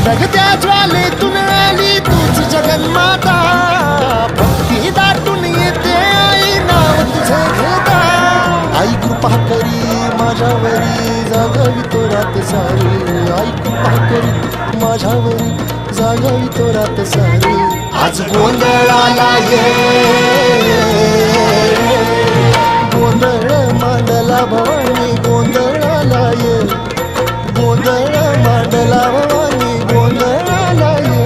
जगत्या ज्वालेतून आली तूच जगन्माता, भक्ती दाटून येते आई नाव तुझे घेता. आई कृपा करी माझ्यावरी जागावी तो रात सारी, आई कृपा करी माझ्यावरी जागावी तो रात सारी. आज गोंधळाला ये, गोंधळ मांडला भवानी गोंधळाला ये, गोंधळ मांडला भवानी गोंधळाला ये,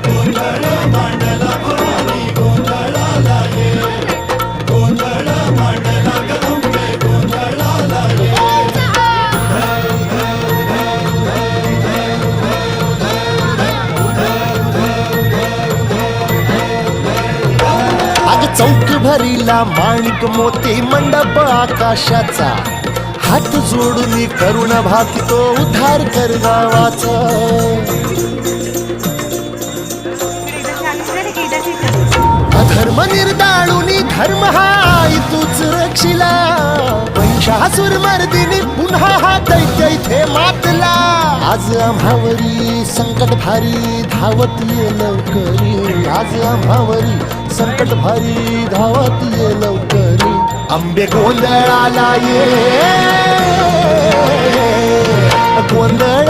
गोंधळ मांडला भवानी गोंधळाला ये, गोंधळ मांडला गंगे गोंधळाला ये. अग चौक भरीला माणिक मोती मंडप आकाशाचा, हात जोडून करुण भाकितो उद्धार कर गावाचा. अधर्म निर्दाळून धर्म हा आई तूच रक्षिला, महिषासुर मर्दिनी पुन्हा हा दैत्य इथे मातला. आज आम्हावरी संकट भारी धावत ये लवकरी, आज आम्हावरी संकट भारी धावत ये लवकरी. आंबे गोंधळाला ये, गोंधळ